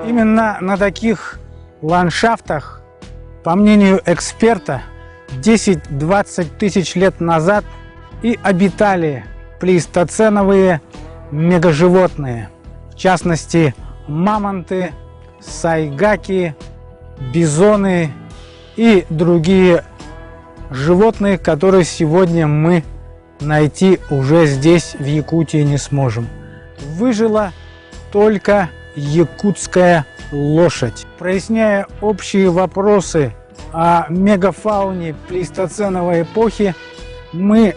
Именно на таких ландшафтах, по мнению эксперта, 10-20 тысяч лет назад и обитали плейстоценовые мегаживотные, в частности мамонты, сайгаки, бизоны и другие животные, которые сегодня мы найти уже здесь, в Якутии, не сможем. Выжила только якутская лошадь. Проясняя общие вопросы о мегафауне плейстоценовой эпохи, мы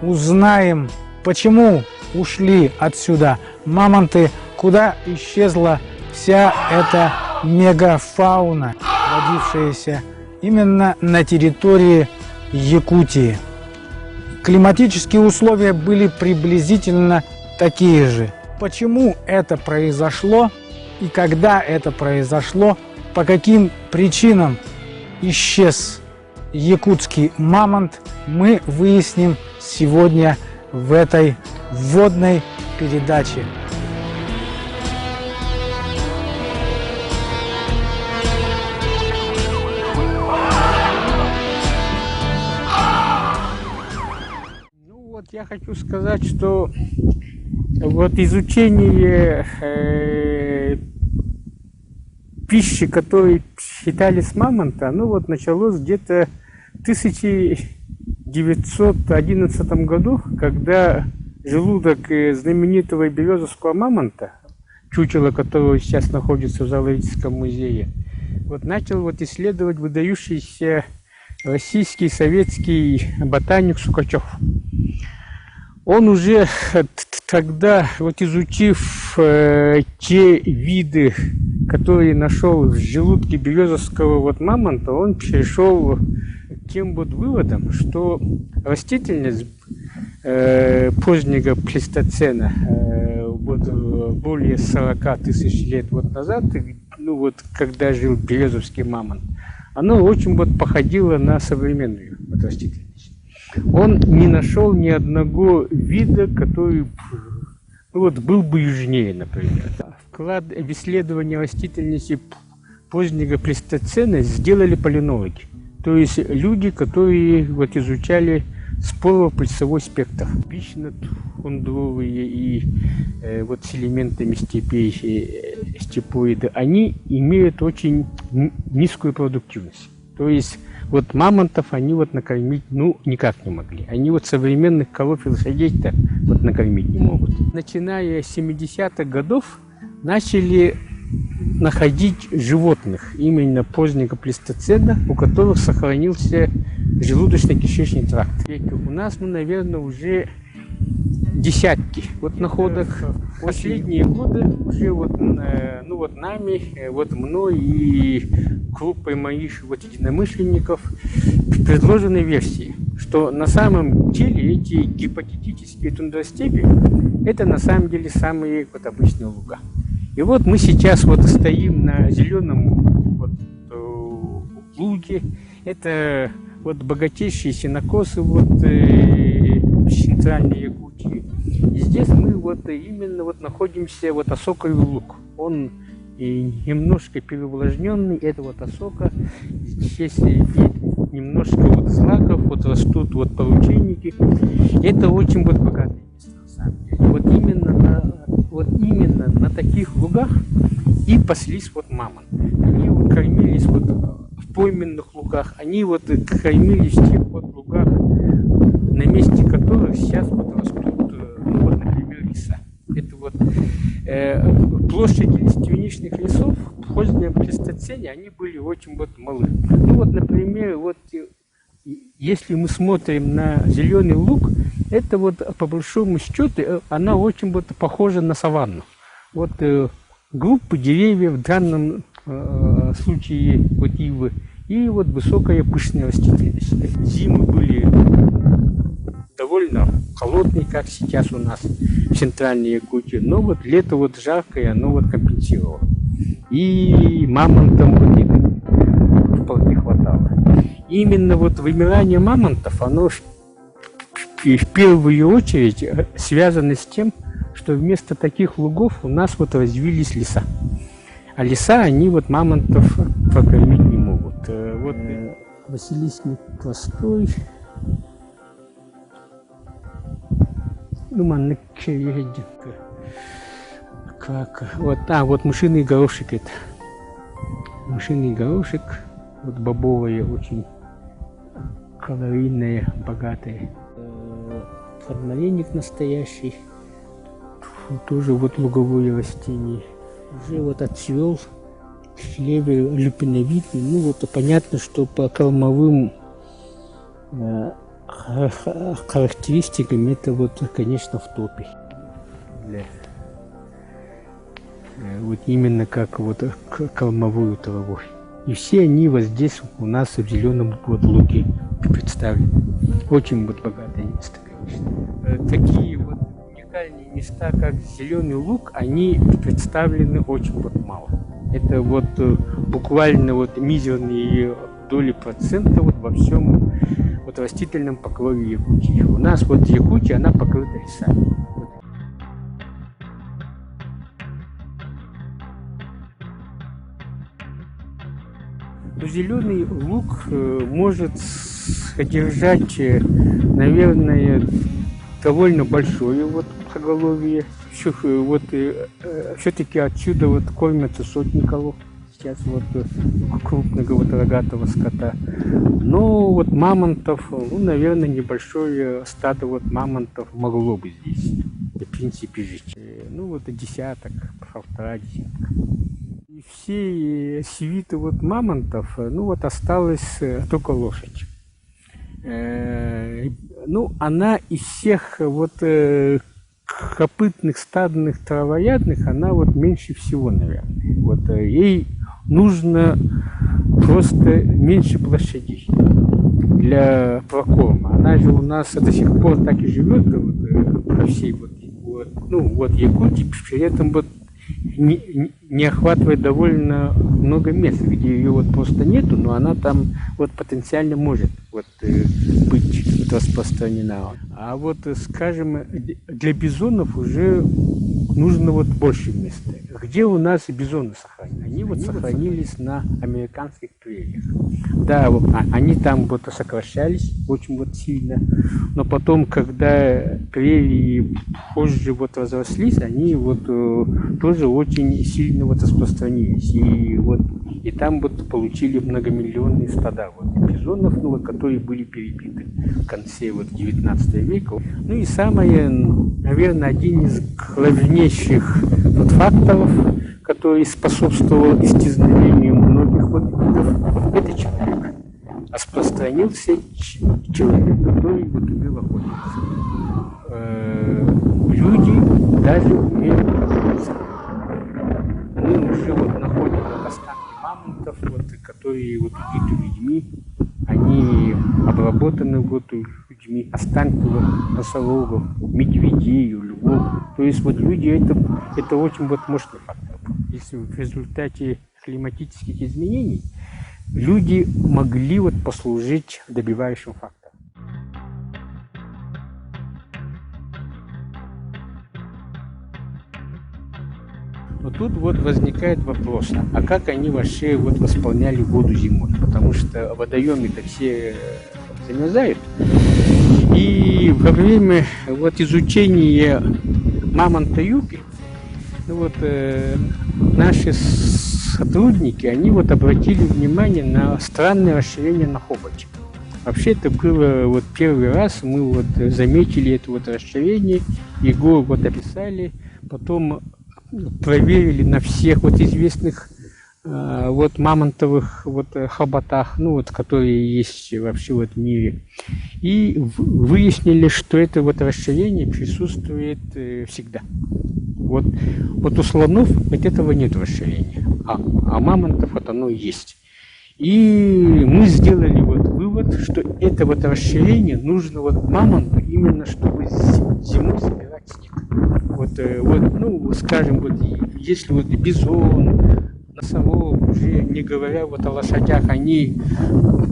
узнаем, почему ушли отсюда мамонты, куда исчезла вся эта мегафауна, родившаяся именно на территории Якутии. Климатические условия были приблизительно такие же. Почему это произошло и когда это произошло, по каким причинам исчез якутский мамонт, мы выясним сегодня в этой вводной передаче. Я хочу сказать, что вот изучение пищи, которую считали с мамонта, оно вот началось где-то в 1911 году, когда желудок знаменитого березовского мамонта, чучело которого сейчас находится в Зоологическом музее, вот начал вот исследовать выдающийся российский советский ботаник Сукачев. Он уже тогда, вот изучив те виды, которые нашел в желудке березовского вот мамонта, он пришел к тем вот выводам, что растительность позднего плейстоцена, вот более 40 тысяч лет вот назад, ну вот когда жил березовский мамонт, оно очень вот походило на современную вот растительность. Он не нашел ни одного вида, который вот, был бы южнее, например. Вклад в исследование растительности позднего плейстоцена сделали палеонологи. То есть люди, которые вот, изучали спорово-пыльцевой спектр. Пищно-тундровые и вот, с элементами степей степоиды, они имеют очень низкую продуктивность. То есть вот мамонтов они вот накормить ну никак не могли. Они вот современных коров и лошадей-то вот накормить не могут. Начиная с 70-х годов начали находить животных именно позднего плейстоцена, у которых сохранился желудочно-кишечный тракт. У нас, ну, наверное, уже десятки вот находок. Последние годы уже вот, ну, вот нами, вот мной и группой моих вот единомышленников предложены версии, что на самом деле эти гипотетические тундростепи это на самом деле самые вот обычные луга. И вот мы сейчас вот стоим на зеленом вот луге. Это вот богатейшие сенокосы вот в центральной Якутии. И здесь мы вот именно вот находимся вот осоковый луг. Он и немножко переувлажненный, это вот осока. Здесь немножко вот злаков, вот растут вот паутинники. Это очень вот богатое место на самом деле. Вот именно на таких лугах и паслись вот мамонты. Они вот кормились вот в пойменных лугах, они вот кормились в тех вот лугах, на месте которых сейчас вот растут, ну вот, например, леса. Это вот площади лиственничных лесов в позднем плейстоцене, они были очень вот малы. Ну вот, например, вот если мы смотрим на зеленый луг, это вот по большому счету она очень вот похожа на саванну. Вот группы деревьев, в данном случае вот ивы, и вот высокая пышная растительность. Зимы были довольно холодные, как сейчас у нас в центральной Якутии, но вот лето вот жаркое, оно вот компенсировало. И мамонтам вот это вполне хватало. И именно вот вымирание мамонтов, оно в первую очередь связано с тем, что вместо таких лугов у нас вот развились леса. А лиса, они вот мамонтов покормить не могут. Вот Василисник простой. Ну, маннык едет. Как? Вот, вот мышиный горошек это. Мышиный горошек. Вот бобовая, очень калорийная, богатая. Подмаренник настоящий. Тоже вот луговое растение. Уже вот отцвел. Клевер люпиновидный. Ну вот понятно, что по кормовым характеристикам это вот, конечно, в топе. Вот именно как вот кормовую травой. И все они вот здесь у нас в зеленом вот луге представлены. Очень вот богатое место, конечно. Такие вот уникальные места, как зеленый луг, они представлены очень вот мало. Это вот буквально вот мизерные доли процента вот во всем вот растительном покрове Якутии. У нас вот Якутия, она покрыта лесами. Но зеленый луг может содержать, наверное, довольно большое вот поголовье. Вот все-таки отсюда вот кормятся сотни коров. Сейчас вот крупного вот рогатого скота. Но вот мамонтов, ну, наверное, небольшое стадо вот мамонтов могло бы здесь, в принципе, жить. Ну, вот десяток, полтора десятка. И все свиты вот мамонтов, ну, вот осталась только лошадь. Ну, она из всех вот копытных стадных травоядных, она вот меньше всего, наверное. Вот ей нужно просто меньше площадей для прокорма. Она же у нас до сих пор так и живет вот, по всей вот Якутии, при этом вот не охватывает довольно много мест, где ее вот просто нету, но она там вот потенциально может вот быть распространена. А вот, скажем, для бизонов уже нужно вот больше места. Где у нас бизоны сохранились? Они вот сохранились на американских прериях. Да, вот, они там вот сокращались очень вот сильно, но потом, когда прерии позже вот разрослись, они вот тоже очень сильно вот распространились. И там вот получили многомиллионные стада вот бизонов, ну, вот, которые были перебиты в конце вот 19 века. Ну и самое, наверное, один из главнейших вот факторов, который способствовал исчезновению многих вот видов, это человек. Распространился человек, который вот умел охотиться. Люди даже умеют охотиться. Мы уже вот находим останки мамонтов, вот, которые вот убиты людьми, они обработаны вот людьми, останки вот носорогов, медведей, львов. То есть вот люди это очень вот мощный фактор. Если в результате климатических изменений люди могли вот послужить добивающим фактором. Но тут вот возникает вопрос, а как они вообще вот восполняли воду зимой? Потому что водоемы-то все замерзают. И во время вот изучения мамонта юпи, ну вот наши сотрудники, они вот обратили внимание на странное расширение на хоботе. Вообще это было вот первый раз, мы вот заметили это вот расширение, его вот описали, потом проверили на всех вот известных вот мамонтовых вот хоботах, ну вот, которые есть вообще вот в мире. И выяснили, что это вот расширение присутствует всегда. Вот у слонов вот этого нет расширения, а мамонтов вот оно есть. И мы сделали вот вывод, что это вот расширение нужно вот мамонту именно, чтобы зимой собирать снег. Вот, ну, скажем, вот если вот бизон, носорог, уже не говоря вот о лошадях, они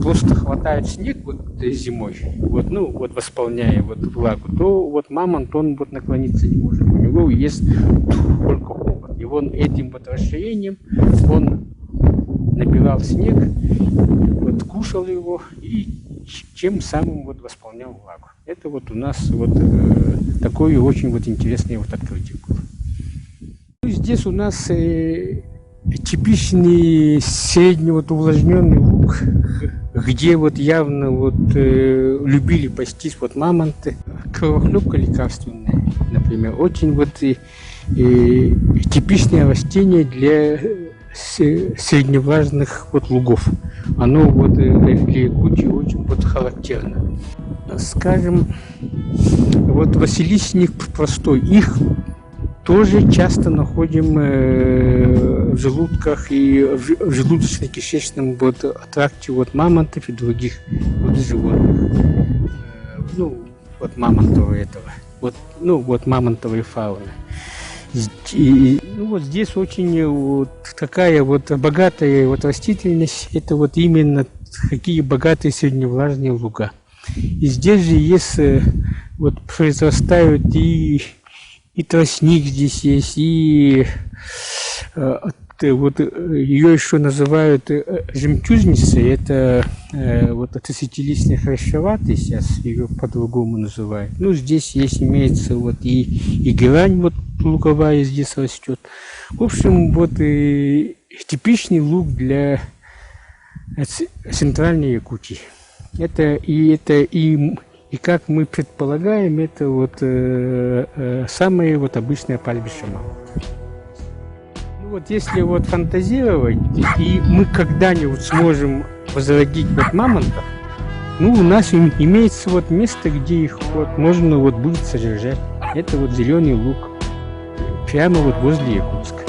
просто хватают снег вот зимой, вот, ну, вот восполняя вот влагу, то вот мамонт, он вот наклониться не может. У него есть только хобот. И он этим вот расширением, он набирал снег, вот кушал его и чем самым вот восполнял влагу. Это вот у нас вот такое очень вот интересное вот открытие было. Ну, здесь у нас типичный средний вот увлажненный луг, где вот явно вот любили пастись вот мамонты. Кровохлебка лекарственная, например, очень вот типичное растение для средневлажных вот лугов. Оно вот для Якутии очень вот характерно. Скажем, вот василисник простой, их тоже часто находим в желудках и в желудочно-кишечном вот тракте вот мамонтов и других вот животных. Ну, вот мамонтового этого. Вот, ну, вот мамонтовой фауны. И, ну, вот здесь очень вот такая вот богатая вот растительность. Это вот именно такие богатые средневлажные луга. И здесь же есть, вот произрастают и тростник здесь есть, и вот ее еще называют жемчужницей. Это вот тысячелистный хрящеватый, сейчас ее по-другому называют. Ну, здесь есть, имеется вот и герань вот луговая здесь растет. В общем, вот типичный луг для центральной Якутии. Это и как мы предполагаем, это вот самое вот обычное пастбище мамонтов. Ну вот если вот фантазировать, и мы когда-нибудь сможем возродить вот мамонтов, ну у нас имеется вот место, где их вот можно вот будет содержать. Это вот зеленый луг, прямо вот возле Якутска.